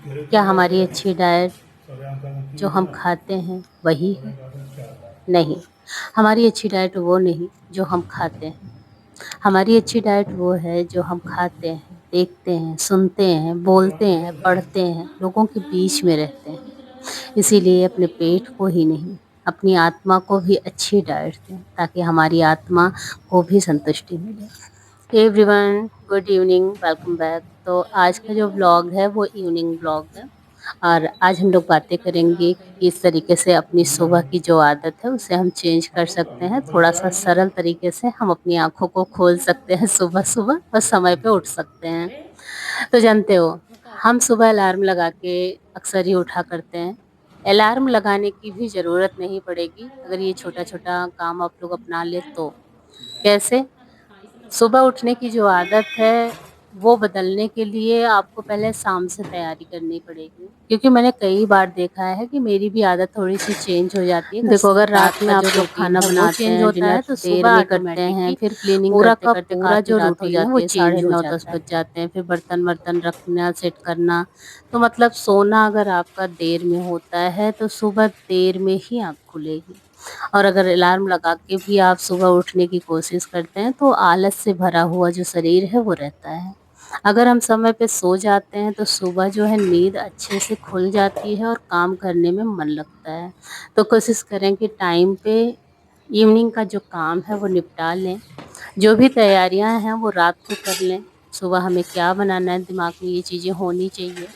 क्या हमारी अच्छी डाइट जो हम खाते हैं वही है? नहीं, हमारी अच्छी डाइट वो नहीं जो हम खाते हैं। हमारी अच्छी डाइट वो है जो हम खाते हैं, देखते हैं, सुनते हैं, बोलते हैं, पढ़ते हैं, लोगों के बीच में रहते हैं। इसीलिए अपने पेट को ही नहीं, अपनी आत्मा को भी अच्छी डाइट दें ताकि हमारी आत्मा को भी संतुष्टि मिले। Hey everyone, good evening, welcome back. तो आज का जो व्लॉग है वो इवनिंग व्लॉग है और आज हम लोग बातें करेंगे कि किस तरीके से अपनी सुबह की जो आदत है उसे हम चेंज कर सकते हैं। थोड़ा सा सरल तरीके से हम अपनी आँखों को खोल सकते हैं सुबह-सुबह और समय पे उठ सकते हैं। तो जानते हो, हम सुबह अलार्म लगा के अक्सर ही उठा करते हैं। अलार्म लगाने की भी ज़रूरत नहीं पड़ेगी अगर ये छोटा-छोटा काम आप लोग अपना लें तो। कैसे? सुबह उठने की जो आदत है, वो बदलने के लिए आपको पहले शाम से तैयारी करनी पड़ेगी। क्योंकि मैंने कई बार देखा है कि मेरी भी आदत थोड़ी-सी चेंज हो जाती है। देखो, अगर रात में आप लोग खाना बनाते हैं, डिनर देर में करते हैं, फिर क्लीनिंग करते-करते पूरा जो रूटीन है वो साढ़े 9-10 बज जाते हैं। फिर बर्तन-वर्तन रखना, सेट करना, तो मतलब सोना अगर आपका देर में होता है, तो सुबह देर में ही आँख खुलेगी। और अगर अलार्म लगा के भी आप सुबह उठने की कोशिश करते हैं तो आलस से भरा हुआ जो शरीर है वो रहता है। अगर हम समय पे सो जाते हैं तो सुबह जो है नींद अच्छे से खुल जाती है और काम करने में मन लगता है। तो कोशिश करें कि टाइम पे इवनिंग का जो काम है वो निपटा लें। जो भी तैयारियां हैं वो रात को कर लें। सुबह हमें क्या बनाना है दिमाग में ये चीज़ें होनी चाहिए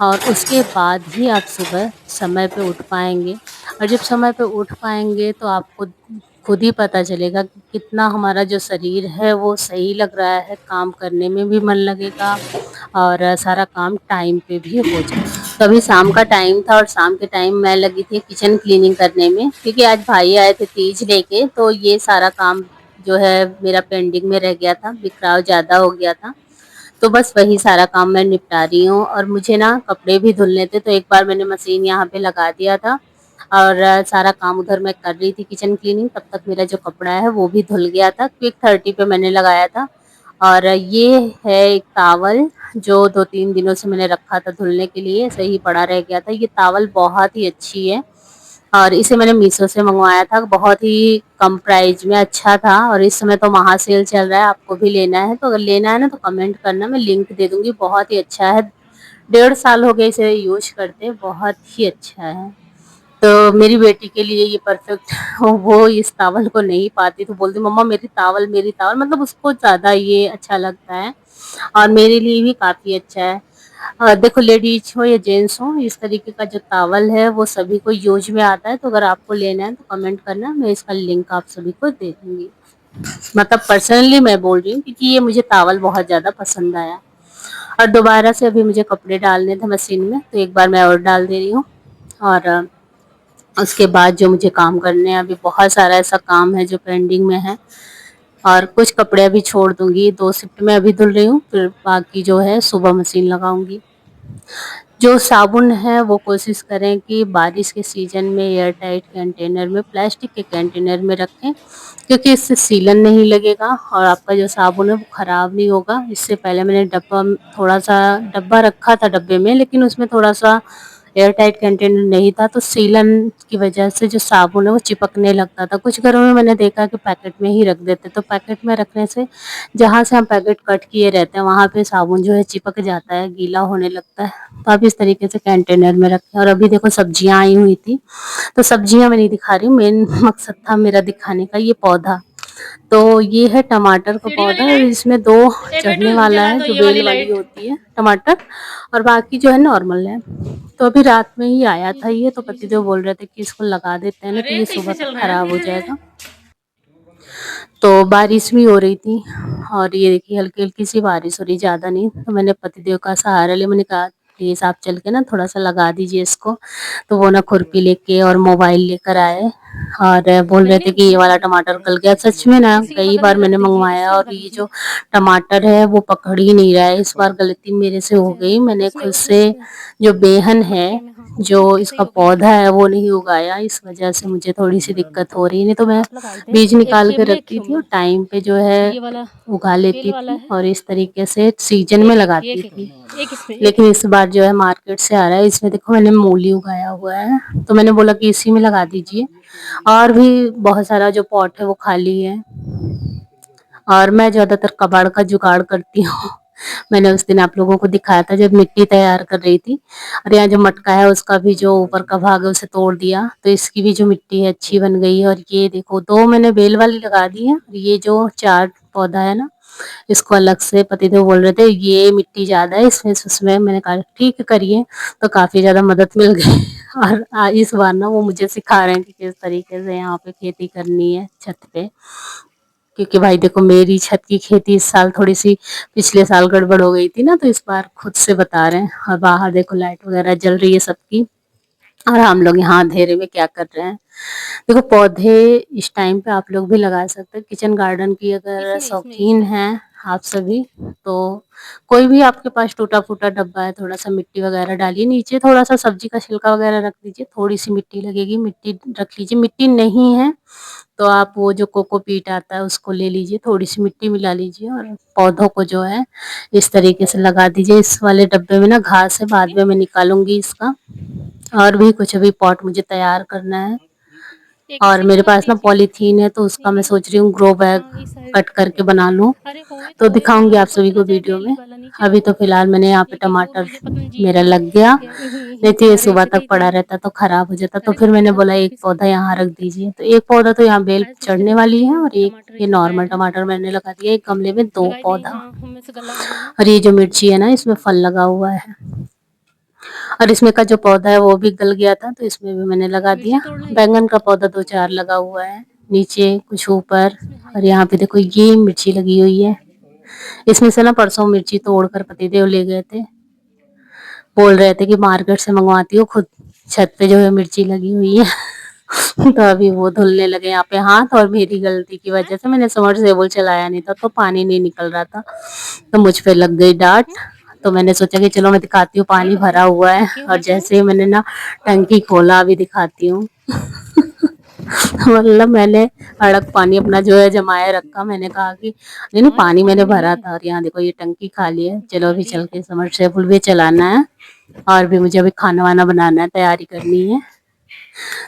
और उसके बाद ही आप सुबह समय पे उठ पाएँगे। और जब समय पे उठ पाएँगे तो आपको खुद ही पता चलेगा कि कितना हमारा जो शरीर है वो सही लग रहा है, काम करने में भी मन लगेगा और सारा काम टाइम पे भी हो जाएगा। तो अभी शाम का टाइम था और शाम के टाइम मैं लगी थी किचन क्लीनिंग करने में क्योंकि आज भाई आए थे तीज लेके, तो ये सारा काम जो है मेरा पेंडिंग में रह गया था, बिखराव ज़्यादा हो गया था। तो बस वही सारा काम मैं निपटा रही हूँ और मुझे ना कपड़े भी धुलने थे, तो एक बार मैंने मशीन यहाँ पे लगा दिया था और सारा काम उधर मैं कर रही थी किचन क्लीनिंग, तब तक मेरा जो कपड़ा है वो भी धुल गया था। क्विक 30 पे मैंने लगाया था और ये है एक टावल जो 2-3 दिनों से मैंने रखा था धुलने के लिए, ऐसे ही पड़ा रह गया था। ये टावल बहुत ही अच्छी है और इसे मैंने मीशो से मंगवाया था, बहुत ही कम प्राइस में अच्छा था और इस समय तो महा सेल चल रहा है, आपको भी लेना है तो अगर लेना है ना तो कमेंट करना, मैं लिंक दे दूँगी। बहुत ही अच्छा है, 1.5 साल हो गए इसे यूज़ करते, बहुत ही अच्छा है। तो मेरी बेटी के लिए ये परफेक्ट वो इस टॉवल को नहीं पाती तो बोलती मम्मा मेरी टॉवल, मतलब उसको ज़्यादा ये अच्छा लगता है और मेरे लिए भी काफ़ी अच्छा है। देखो, लेडीज हो या जेंट्स हो, इस तरीके का जो टॉवल है वो सभी को यूज में आता है, तो अगर आपको लेना है तो कमेंट करना, मैं इसका लिंक आप सभी को दे दूंगी। मतलब पर्सनली मैं बोल रही हूँ क्योंकि ये मुझे टॉवल बहुत ज़्यादा पसंद आया। और दोबारा से अभी मुझे कपड़े डालने थे मशीन में, तो एक बार मैं और डाल दे रही हूँ और उसके बाद जो मुझे काम करने हैं, अभी बहुत सारा ऐसा काम है जो पेंडिंग में है और कुछ कपड़े अभी छोड़ दूंगी, 2 शिफ्ट में अभी धुल रही हूँ, फिर बाकी जो है सुबह मशीन लगाऊंगी। जो साबुन है वो कोशिश करें कि बारिश के सीजन में एयर टाइट कंटेनर में, प्लास्टिक के कंटेनर में रखें क्योंकि इससे सीलन नहीं लगेगा और आपका जो साबुन है वो खराब नहीं होगा। इससे पहले मैंने डब्बा, थोड़ा सा डब्बा रखा था डब्बे में, लेकिन उसमें थोड़ा सा एयर टाइट कंटेनर नहीं था तो सीलन की वजह से जो साबुन है वो चिपकने लगता था। कुछ घरों में मैंने देखा कि पैकेट में ही रख देते, तो पैकेट में रखने से जहाँ से हम पैकेट कट किए रहते हैं वहाँ पे साबुन जो है चिपक जाता है, गीला होने लगता है। तो आप इस तरीके से कंटेनर में रखें। और अभी देखो सब्जियां आई हुई थी, तो सब्जियां मैं नहीं दिखा रही हूँ, मेन मकसद था मेरा दिखाने का ये पौधा। तो ये है टमाटर का सीढ़ी वाली पौधा और लाइट इसमें 2 ए चढ़ने बेटू वाला जला है दो जो ये बेल वाली वाली लाइट। होती है टमाटर, और बाकी जो है नॉर्मल है। तो अभी रात में ही आया था ये, तो पतिदेव बोल रहे थे कि इसको लगा देते हैं ना तो अरे ये सुबह कैसे तक चल रहा है खराब हो धीरे धीरे। जाएगा। तो बारिश भी हो रही थी और ये देखिए हल्की-हल्की सी बारिश हो रही, ज़्यादा नहीं। तो मैंने पतिदेव का सहारा लिया, मैंने कहा प्लीज़ आप चल के ना थोड़ा-सा लगा दीजिए इसको। तो वो ना खुरपी लेके और मोबाइल लेकर आए और बोल नहीं रहे थे नहीं, कि ये वाला टमाटर गल गया। सच में ना इसी के कई बगल में बार रख मैंने दीजिए, मंगवाया इसी के और बगल ये में। जो टमाटर है वो पकड़ ही नहीं रहा है। इस बार गलती मेरे से हो कैसे गई, मैंने उसमें खुद उसमें से उसमें जो बेहन है मटके में, हाँ। जो इसका पौधा है वो नहीं उगाया, इस वजह से मुझे थोड़ी सी दिक्कत हो रही है। नहीं तो मैं बीज निकाल के रखती थी और टाइम पे जो है उगा लेती थी और इस तरीके से सीजन में लगाती थी। लेकिन इस बार जो है मार्केट से आ रहा है, इसमें देखो मैंने मूली उगाया हुआ है, तो मैंने बोला कि इसी में लगा दीजिए। और भी बहुत सारा जो पॉट है वो खाली है और मैं ज्यादातर कबाड़ का जुगाड़ करती हूँ। मैंने उस दिन आप लोगों को दिखाया था जब मिट्टी तैयार कर रही थी, और यहाँ जो मटका है उसका भी जो ऊपर का भाग है उसे तोड़ दिया, तो इसकी भी जो मिट्टी है अच्छी बन गई है। और ये देखो 2 मैंने बेल वाली लगा दी है, ये जो 4 पौधा है ना, इसको अलग से पतिदेव बोल रहे थे ये मिट्टी ज्यादा है इसमें उसमें, मैंने कहा ठीक करिए, तो काफी ज्यादा मदद मिल गई। और इस बार ना वो मुझे सिखा रहे हैं कि किस तरीके से यहाँ पे खेती करनी है छत पे, क्योंकि भाई देखो मेरी छत की खेती इस साल थोड़ी सी पिछले साल गड़बड़ हो गई थी ना, तो इस बार खुद से बता रहे हैं। और बाहर देखो लाइट वगैरह जल रही है सबकी, और हम लोग यहाँ अंधेरे में क्या कर रहे हैं। देखो पौधे इस टाइम पे आप लोग भी लगा सकते हैं, किचन गार्डन की अगर शौकीन हैं आप सभी, तो कोई भी आपके पास टूटा फूटा डब्बा है, थोड़ा सा मिट्टी वगैरह डालिए नीचे, थोड़ा सा सब्जी का छिलका वगैरह रख दीजिए, थोड़ी सी मिट्टी लगेगी, मिट्टी रख लीजिए। मिट्टी नहीं है तो आप वो जो कोकोपीट आता है उसको ले लीजिए, थोड़ी सी मिट्टी मिला लीजिए और पौधों को जो है इस तरीके से लगा दीजिए। इस वाले डब्बे में ना घास है, बाद में मैं निकालूंगी इसका। और भी कुछ अभी पॉट मुझे तैयार करना है, और मेरे पास ना पॉलीथीन है तो उसका मैं सोच रही हूँ ग्रो बैग कट करके बना लूँ, तो दिखाऊंगी आप सभी को वीडियो में। अभी तो फिलहाल मैंने यहाँ पे टमाटर मेरा लग गया, नहीं तो ये सुबह तक पड़ा रहता तो खराब हो जाता, तो फिर मैंने बोला एक पौधा यहाँ रख दीजिए, तो एक पौधा तो यहाँ बेल चढ़ने वाली है और एक ये नॉर्मल टमाटर मैंने लगा दिया एक गमले में 2 पौधा। और ये जो मिर्ची है ना इसमें फल लगा हुआ है, और इसमें का जो पौधा है वो भी गल गया था तो इसमें भी मैंने लगा दिया। बैंगन का पौधा 2-4 लगा हुआ है नीचे कुछ ऊपर, और यहाँ पे देखो ये मिर्ची लगी हुई है। इसमें से ना परसों मिर्ची तोड़कर पतिदेव ले गए थे, बोल रहे थे कि मार्केट से मंगवाती हो, खुद छत पे जो है मिर्ची लगी हुई है। तो अभी वो धुलने लगे यहाँ पे हाथ, और मेरी गलती की वजह से मैंने समरसेबल चलाया नहीं था तो पानी नहीं निकल रहा था, तो मुझ पे लग गई डांट। तो मैंने सोचा कि चलो मैं दिखाती हूँ पानी भरा हुआ है, और जैसे ही मैंने ना टंकी खोला अभी दिखाती हूँ। मतलब मैंने अड़क पानी अपना जो है जमाए रखा, मैंने कहा कि नहीं नहीं पानी मैंने भरा था, और यहाँ देखो ये टंकी खाली है। चलो अभी चल के समरसेबल भी चलाना है, और भी मुझे अभी खाना वाना बनाना है, तैयारी करनी है।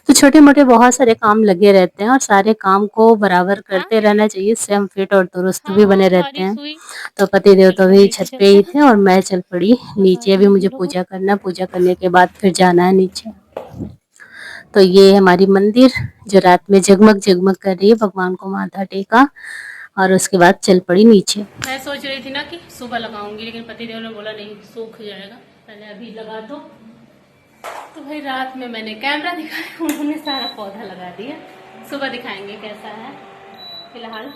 तो छोटे मोटे बहुत सारे काम लगे रहते हैं और सारे काम को बराबर करते रहना चाहिए, इससे हम फिट और दुरुस्त भी बने रहते हैं। तो पतिदेव तो अभी छत पे ही थे और मैं चल पड़ी नीचे, अभी मुझे पूजा करना, पूजा करने के बाद फिर जाना है नीचे। तो ये हमारी मंदिर जो रात में जगमग जगमग कर रही है, भगवान को माथा टेका और उसके बाद चल पड़ी नीचे। मैं सोच रही थी ना कि सुबह लगाऊंगी, लेकिन पतिदेव ने बोला नहीं सूख जाएगा, पहले अभी लगा दो। तो भाई रात में मैंने कैमरा दिखाया, उन्होंने सारा पौधा लगा दिया। सुबह दिखाएंगे कैसा है, फिलहाल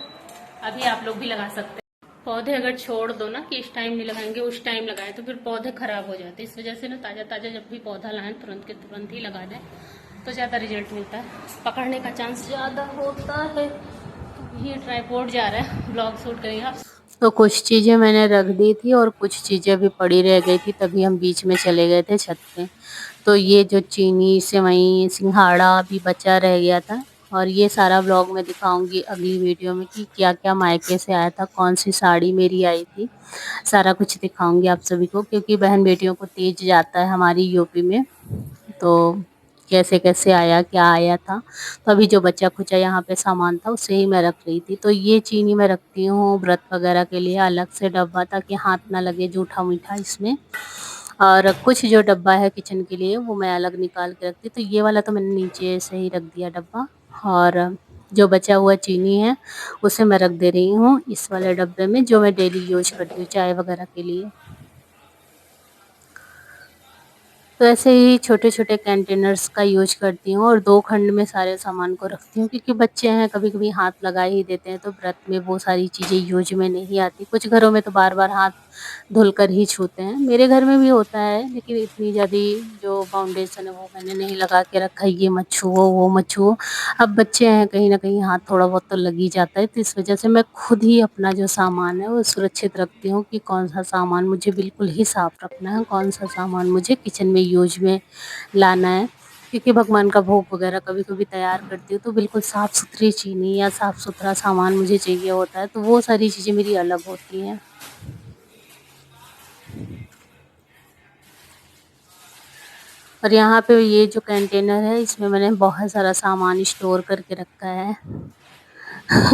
अभी आप लोग भी लगा सकते हैं। पौधे अगर छोड़ दो ना कि इस टाइम नहीं लगाएंगे उस टाइम लगाए तो फिर पौधे खराब हो जाते हैं, इस वजह से ना ताजा ताजा जब भी पौधा लाएं तुरंत के तुरंत ही लगा दें तो ज्यादा रिजल्ट मिलता है, पकड़ने का चांस ज्यादा होता है। तो ये ट्राइपॉड जा रहा है, ब्लॉग शूट करेंगे आप। तो कुछ चीजें मैंने रख दी थी और कुछ चीजें भी पड़ी रह गई थी, तभी हम बीच में चले गए थे छत पे। तो ये जो चीनी सेवई सिंघाड़ा भी बचा रह गया था, और ये सारा व्लॉग मैं दिखाऊंगी अगली वीडियो में कि क्या क्या मायके से आया था, कौन सी साड़ी मेरी आई थी, सारा कुछ दिखाऊंगी आप सभी को, क्योंकि बहन बेटियों को तीज जाता है हमारी यूपी में, तो कैसे कैसे आया क्या आया था। तो अभी जो बच्चा खुचा यहाँ पे सामान था उसे ही मैं रख रही थी। तो ये चीनी मैं रखती हूँ व्रत वगैरह के लिए अलग से डब्बा, ताकि हाथ ना लगे जूठा मीठा इसमें। और कुछ जो डब्बा है किचन के लिए वो मैं अलग निकाल के रखती, तो ये वाला तो मैंने नीचे से ही रख दिया डब्बा, और जो बचा हुआ चीनी है उसे मैं रख दे रही हूँ इस वाले डब्बे में, जो मैं डेली यूज करती हूँ चाय वगैरह के लिए। तो ऐसे ही छोटे छोटे कंटेनर्स का यूज करती हूँ और 2 खंड में सारे सामान को रखती हूँ, क्योंकि बच्चे हैं कभी कभी हाथ लगा ही देते हैं, तो व्रत में वो सारी चीज़ें यूज में नहीं आती। कुछ घरों में तो बार बार हाथ धुलकर ही छूते हैं, मेरे घर में भी होता है, लेकिन इतनी ज़्यादा जो फाउंडेशन है वो मैंने नहीं लगा के रखा है, ये मत छुओ वो मत छुओ। अब बच्चे हैं, कहीं न कहीं हाथ थोड़ा बहुत तो लग ही जाता है, तो इस वज़ह से मैं खुद ही अपना जो सामान है वो सुरक्षित रखती हूँ कि कौन-सा सामान मुझे बिल्कुल ही साफ़ रखना है, कौन-सा सामान मुझे किचन में यूज़ में लाना है। क्योंकि भगवान का भोग वग़ैरह कभी-कभी तैयार करती हूँ तो बिल्कुल साफ़-सुथरी चीनी या साफ़-सुथरा सामान मुझे चाहिए होता है, तो वो सारी चीज़ें मेरी अलग होती हैं। और यहाँ पे ये जो कंटेनर है इसमें मैंने बहुत सारा सामान स्टोर करके रखा है।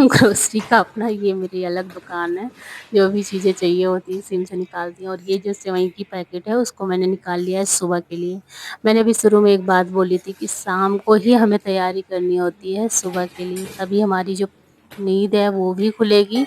ग्रोसरी का अपना ये मेरी अलग दुकान है, जो भी चीज़ें चाहिए होती हैं इसी में से निकालती हूँ। और ये जो सेवई की पैकेट है उसको मैंने निकाल लिया है सुबह के लिए। मैंने अभी शुरू में एक बात बोली थी कि शाम को ही हमें तैयारी करनी होती है सुबह के लिए, तभी हमारी जो नींद है वो भी खुलेगी।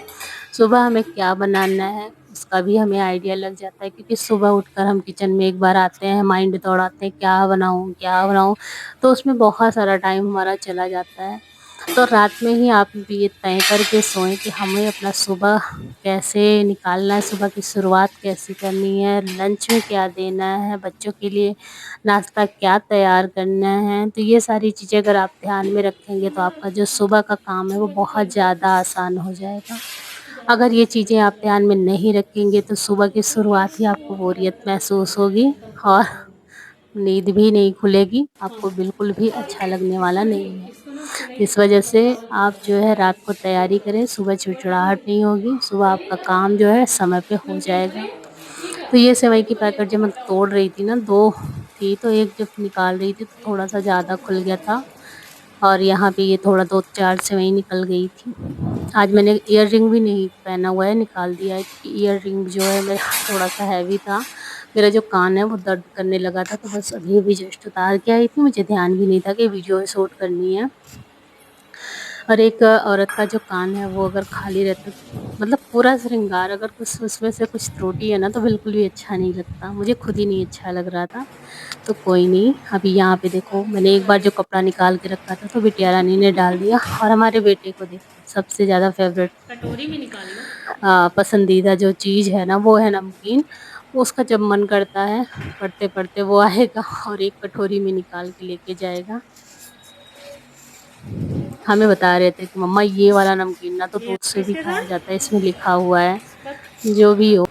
सुबह हमें क्या बनाना है उसका भी हमें आइडिया लग जाता है, क्योंकि सुबह उठकर हम किचन में एक बार आते हैं, माइंड दौड़ाते हैं क्या बनाऊँ, क्या बनाऊँ? तो उसमें बहुत सारा टाइम हमारा चला जाता है। तो रात में ही आप भी ये तय करके सोएं कि हमें अपना सुबह कैसे निकालना है, सुबह की शुरुआत कैसे करनी है, लंच में क्या देना है, बच्चों के लिए नाश्ता क्या तैयार करना है। तो ये सारी चीज़ें अगर आप ध्यान में रखेंगे तो आपका जो सुबह का काम है वो बहुत ज़्यादा आसान हो जाएगा। अगर ये चीज़ें आप ध्यान में नहीं रखेंगे तो सुबह की शुरुआत ही आपको बोरियत महसूस होगी और नींद भी नहीं खुलेगी, आपको बिल्कुल भी अच्छा लगने वाला नहीं है। इस वजह से आप जो है रात को तैयारी करें, सुबह चिड़चिड़ाहट नहीं होगी, सुबह आपका काम जो है समय पे हो जाएगा। तो ये सेवई की पैकेट जब मैं तोड़ रही थी ना, 2 थी तो एक जब निकाल रही थी तो थोड़ा-सा ज़्यादा खुल गया था और यहाँ पे ये थोड़ा 2-4 सेवई निकल गई थी। आज मैंने इयररिंग भी नहीं पहना हुआ है, निकाल दिया है क्योंकि इयररिंग जो है मेरा थोड़ा-सा हैवी था। मेरा जो कान है वो दर्द करने लगा था, तो बस अभी-अभी जस्ट उतार के आई थी, मुझे ध्यान भी नहीं था कि वीडियो शूट करनी है। और एक औरत का जो कान है वो अगर खाली रहता, मतलब पूरा श्रृंगार अगर कुछ उसमें से कुछ त्रुटि है ना तो बिल्कुल भी अच्छा नहीं लगता। मुझे खुद ही नहीं अच्छा लग रहा था। तो कोई नहीं, अभी यहाँ पे देखो मैंने एक बार जो कपड़ा निकाल के रखा था तो बिटिया रानी ने डाल दिया। और हमारे बेटे को देखो सबसे ज़्यादा फ़ेवरेट कटोरी में निकाल लो, पसंदीदा जो चीज़ है ना वो है नमकीन। उसका जब मन करता है पढ़ते-पढ़ते वो आएगा और एक कटोरी में निकाल के लेके जाएगा। हमें बता रहे थे कि मम्मा ये वाला नमकीन ना तो दूध से भी खाया जाता है, इसमें लिखा हुआ है। जो भी हो,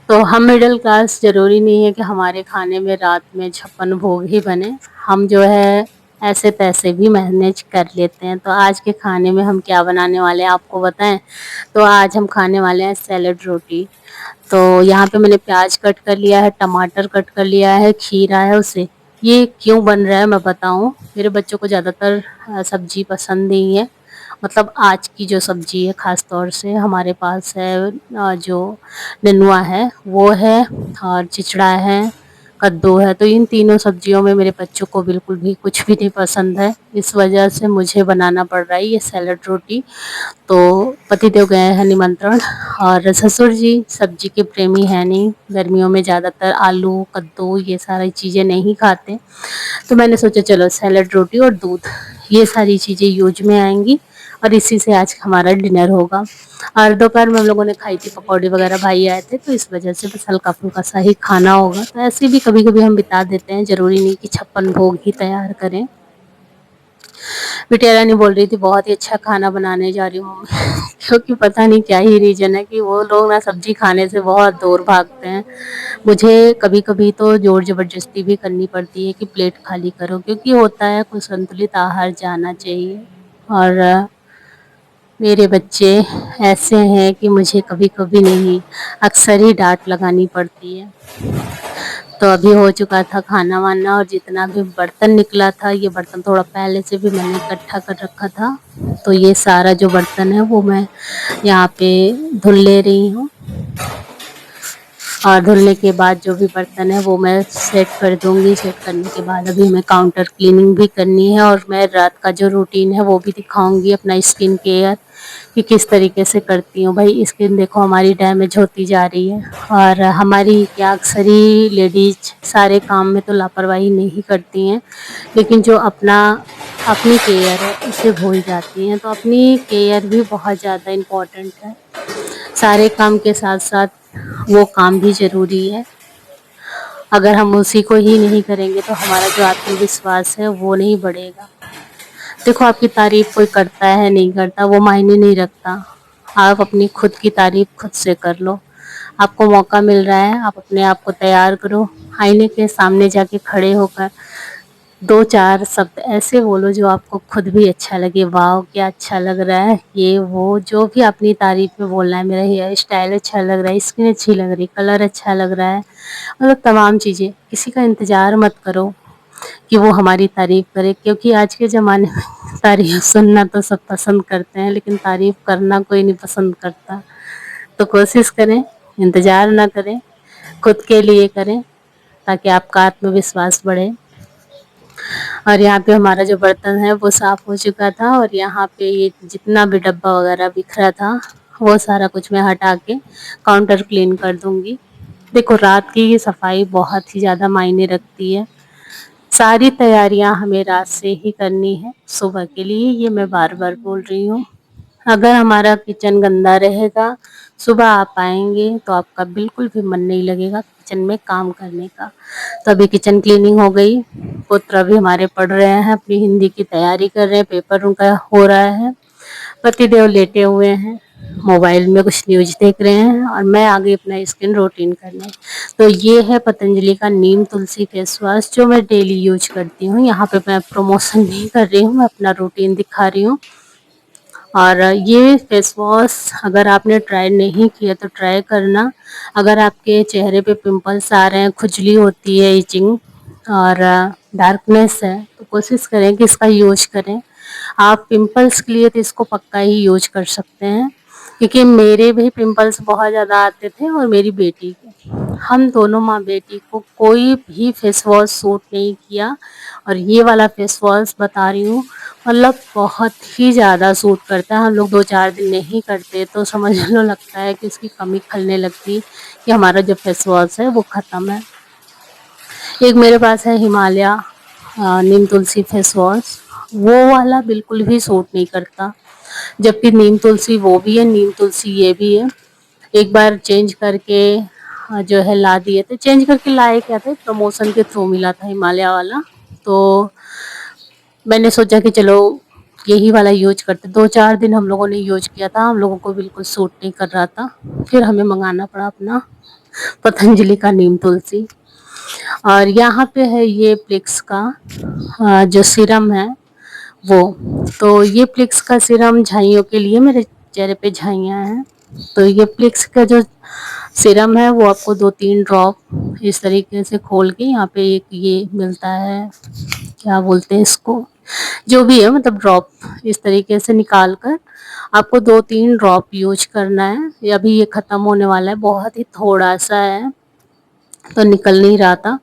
तो हम मिडिल क्लास ज़रूरी नहीं है कि हमारे खाने में रात में 56 भोग ही बने। हम जो है ऐसे-तैसे भी मैनेज कर लेते हैं। तो आज के खाने में हम क्या बनाने वाले हैं आपको बताएँ? तो आज हम खाने वाले हैं सैलेड रोटी। तो यहाँ पे मैंने प्याज कट कर लिया है, टमाटर कट कर लिया है, खीरा है उसे। ये क्यों बन रहा है मैं बताऊँ? मेरे बच्चों को ज़्यादातर सब्ज़ी पसंद नहीं है। मतलब आज की जो सब्ज़ी है ख़ास तौर से हमारे पास है, जो नेनुआ है वो है और चिचड़ा है, कद्दू है। तो इन तीनों सब्जियों में मेरे बच्चों को बिल्कुल भी कुछ भी नहीं पसंद है। इस वजह से मुझे बनाना पड़ रहा है ये सैलेड रोटी। तो पतिदेव गए हैं निमंत्रण और ससुर जी सब्जी के प्रेमी हैं नहीं, गर्मियों में ज़्यादातर आलू कद्दू ये सारी चीज़ें नहीं खाते। तो मैंने सोचा चलो सैलेड रोटी और दूध ये सारी चीज़ें यूज में आएंगी और इसी से आज हमारा डिनर होगा। और दोपहर में हम लोगों ने खाई थी पकौड़े वगैरह, भाई आए थे तो इस वजह से बस हल्का फुल्का सा ही खाना होगा। तो ऐसे भी कभी कभी हम बिता देते हैं, ज़रूरी नहीं कि 56 भोग ही तैयार करें। बिटिया रानी बोल रही थी बहुत ही अच्छा खाना बनाने जा रही हूँ मम्मी क्योंकि पता नहीं क्या ही रीज़न है कि वो लोग ना सब्जी खाने से बहुत दूर भागते हैं। मुझे कभी-कभी तो ज़ोर ज़बरदस्ती भी करनी पड़ती है कि प्लेट खाली करो, क्योंकि होता है कुछ संतुलित आहार जाना चाहिए। और मेरे बच्चे ऐसे हैं कि मुझे कभी-कभी नहीं, अक्सर ही डाँट लगानी पड़ती है। तो अभी हो चुका था खाना-वाना और जितना भी बर्तन निकला था, ये बर्तन थोड़ा पहले से भी मैंने इकट्ठा कर रखा था। तो ये सारा जो बर्तन है वो मैं यहाँ पे धुल ले रही हूँ। और धुलने के बाद जो भी बर्तन है वो मैं सेट कर दूँगी। सेट करने के बाद अभी हमें काउंटर क्लीनिंग भी करनी है और मैं रात का जो रूटीन है वो भी दिखाऊँगी, अपना स्किन केयर कि किस तरीके से करती हूँ। भाई स्किन देखो हमारी डैमेज होती जा रही है और हमारी क्या अक्सर ही लेडीज़ सारे काम में तो लापरवाही नहीं करती हैं, लेकिन जो अपनी केयर है उसे भूल जाती हैं। तो अपनी केयर भी बहुत ज़्यादा इम्पोर्टेंट है। सारे काम के साथ-साथ वो काम भी ज़रूरी है। अगर हम उसी को ही नहीं करेंगे तो हमारा जो आत्मविश्वास है वो नहीं बढ़ेगा। देखो, आपकी तारीफ कोई करता है नहीं करता वो मायने नहीं रखता। आप अपनी खुद की तारीफ खुद से कर लो। आपको मौका मिल रहा है, आप अपने आप को तैयार करो। आईने के सामने जाके खड़े होकर 2-4 शब्द ऐसे बोलो जो आपको खुद भी अच्छा लगे। वाओ! क्या अच्छा लग रहा है, ये वो जो भी अपनी तारीफ में बोलना है। मेरा हेयर स्टाइल अच्छा लग रहा है, स्किन अच्छी लग रही है, कलर अच्छा लग रहा है। मतलब तमाम चीज़ें। किसी का इंतज़ार मत करो कि वो हमारी तारीफ करे, क्योंकि आज के ज़माने में तारीफ सुनना तो सब पसंद करते हैं, लेकिन तारीफ करना कोई नहीं पसंद करता। तो कोशिश करें, इंतज़ार ना करें, खुद के लिए करें ताकि आपका आत्मविश्वास बढ़े। और यहाँ पे हमारा जो बर्तन है वो साफ़ हो चुका था, और यहाँ पे ये जितना भी डब्बा वगैरह बिखरा था वो सारा कुछ मैं हटा के काउंटर क्लीन कर दूँगी। देखो, रात की ये सफाई बहुत ही ज़्यादा मायने रखती है। सारी तैयारियां हमें रात से ही करनी है सुबह के लिए, ये मैं बार-बार बोल रही हूँ। अगर हमारा किचन गंदा रहेगा, सुबह आप आएँगे तो आपका बिल्कुल भी मन नहीं लगेगा किचन में काम करने का। तो अभी किचन क्लीनिंग हो गई, पुत्र अभी हमारे पढ़ रहे हैं, अपनी हिंदी की तैयारी कर रहे हैं, पेपर उनका हो रहा है। पतिदेव लेटे हुए हैं, मोबाइल में कुछ न्यूज़ देख रहे हैं, और मैं आगे अपना स्किन रूटीन करने। तो ये है पतंजलि का नीम तुलसी फेस वॉश जो मैं डेली यूज करती हूँ। यहाँ पे मैं प्रमोशन नहीं कर रही हूँ, मैं अपना रूटीन दिखा रही हूँ। और ये फेस वॉश अगर आपने ट्राई नहीं किया तो ट्राई करना। अगर आपके चेहरे पे पिंपल्स आ रहे हैं, खुजली होती है, इचिंग और डार्कनेस है, तो कोशिश करें कि इसका यूज करें। आप पिंपल्स के लिए तो इसको पक्का ही यूज कर सकते हैं, क्योंकि मेरे भी पिंपल्स बहुत ज़्यादा आते थे और मेरी बेटी के। हम दोनों माँ बेटी को कोई भी फेस वॉश सूट नहीं किया, और ये वाला फेस वॉश बता रही हूँ, मतलब बहुत ही ज़्यादा सूट करता है। हम लोग 2-4 दिन नहीं करते तो समझ लो लगता है कि उसकी कमी खलने लगती, कि हमारा जो फेस वॉश है वो ख़त्म है। एक मेरे पास है हिमालय नीम तुलसी फेस वॉश, वो वाला बिल्कुल भी सूट नहीं करता, जबकि नीम तुलसी वो भी है, नीम तुलसी ये भी है। एक बार चेंज करके जो है ला दिए थे। चेंज करके लाए क्या थे, प्रमोशन के थ्रू मिला था हिमालय वाला, तो मैंने सोचा कि चलो यही वाला यूज करते। 2-4 दिन हम लोगों ने यूज किया था, हम लोगों को बिल्कुल सूट नहीं कर रहा था, फिर हमें मंगाना पड़ा अपना पतंजलि का नीम तुलसी। और यहाँ पे है ये प्लिक्स का जो सीरम है वो। तो ये प्लिक्स का सीरम झाइयों के लिए, मेरे चेहरे पे झाइयाँ हैं, तो ये प्लिक्स का जो सीरम है वो आपको 2-3 ड्रॉप इस तरीके से खोल के, यहाँ पे एक ये मिलता है, क्या बोलते हैं इसको, जो भी है, मतलब ड्रॉप इस तरीके से निकाल कर आपको 2-3 ड्रॉप यूज करना है। अभी ये ख़त्म होने वाला है, बहुत ही थोड़ा सा है तो निकल नहीं रहा था,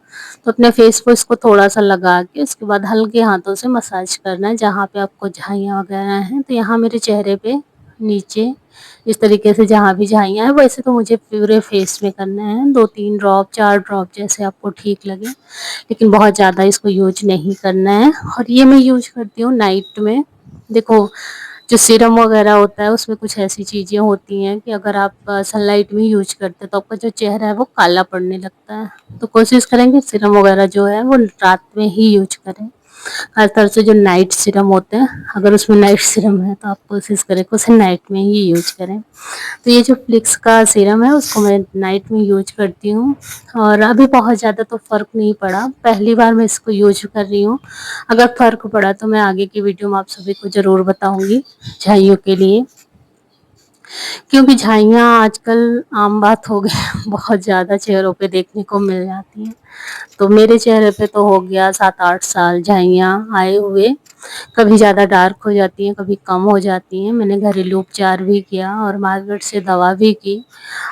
तो अपने फेस को इसको थोड़ा सा लगा के उसके बाद हल्के हाथों से मसाज करना है जहाँ पे आपको झाइयाँ वगैरह हैं। तो यहाँ मेरे चेहरे पे नीचे इस तरीके से जहाँ भी झाइयाँ हैं, वैसे तो मुझे पूरे फेस में करना है, 2-3 ड्रॉप 4 ड्रॉप जैसे आपको ठीक लगे, लेकिन बहुत ज़्यादा इसको यूज नहीं करना है। और ये मैं यूज करती हूँ नाइट में। देखो, जो सीरम वगैरह होता है उसमें कुछ ऐसी चीज़ें होती हैं कि अगर आप सनलाइट में यूज करते हैं तो आपका जो चेहरा है वो काला पड़ने लगता है। तो कोशिश करेंगे सीरम वगैरह जो है वो रात में ही यूज करें। खासतौर से जो नाइट सीरम होते हैं, अगर उसमें नाइट सीरम है तो आप कोशिश करें कि उसे नाइट में ही यूज करें। तो ये जो फ्लिक्स का सीरम है उसको मैं नाइट में यूज करती हूँ, और अभी बहुत ज़्यादा तो फ़र्क नहीं पड़ा, पहली बार मैं इसको यूज कर रही हूँ। अगर फ़र्क पड़ा तो मैं आगे की वीडियो में आप सभी को ज़रूर बताऊँगी झाइयों के लिए, क्योंकि झाइयाँ आजकल आम बात हो गई बहुत ज़्यादा चेहरों पे देखने को मिल जाती हैं। तो मेरे चेहरे पे तो हो गया 7-8 साल झाइयाँ आए हुए। कभी ज़्यादा डार्क हो जाती हैं, कभी कम हो जाती हैं। मैंने घरेलू उपचार भी किया और मार्केट से दवा भी की।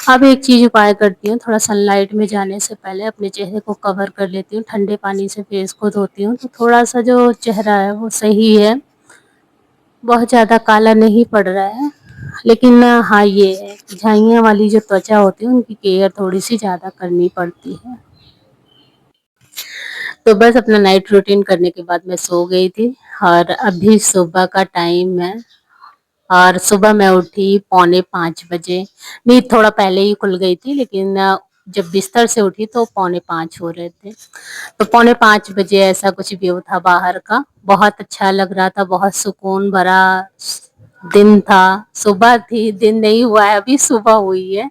अब एक चीज़ उपाय करती हूँ, थोड़ा सनलाइट में जाने से पहले अपने चेहरे को कवर कर लेती हूँ, ठंडे पानी से फेस को धोती हूँ, तो थोड़ा-सा जो चेहरा है वो सही है, बहुत ज़्यादा काला नहीं पड़ रहा है। लेकिन हाँ, ये है कि झाइयाँ वाली जो त्वचा होती है उनकी केयर थोड़ी-सी ज़्यादा करनी पड़ती है। तो बस अपना नाइट रूटीन करने के बाद मैं सो गई थी, और अभी सुबह का टाइम है, और सुबह मैं उठी 4:45 बजे। नींद थोड़ा पहले ही खुल गई थी, लेकिन जब बिस्तर से उठी तो 4:45 हो रहे थे। तो 4:45 बजे ऐसा कुछ व्यू था बाहर का, बहुत अच्छा लग रहा था, बहुत सुकून भरा दिन था। सुबह थी, दिन नहीं हुआ है अभी, सुबह हुई है,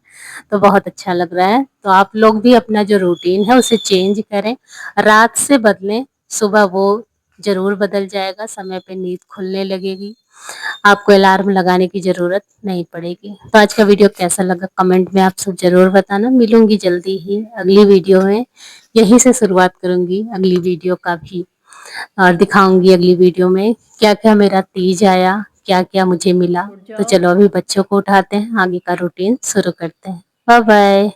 तो बहुत अच्छा लग रहा है। तो आप लोग भी अपना जो रूटीन है उसे चेंज करें, रात से बदलें, सुबह वो जरूर बदल जाएगा, समय पे नींद खुलने लगेगी, आपको अलार्म लगाने की ज़रूरत नहीं पड़ेगी। तो आज का वीडियो कैसा लगा कमेंट में आप सब ज़रूर बताना। मिलूंगी जल्दी ही अगली वीडियो में, यहीं से शुरुआत करूंगी अगली वीडियो का भी, और दिखाऊंगी अगली वीडियो में क्या क्या मेरा तीज आया, क्या क्या मुझे मिला। तो चलो अभी बच्चों को उठाते हैं, आगे का रूटीन शुरू करते हैं। Bye bye.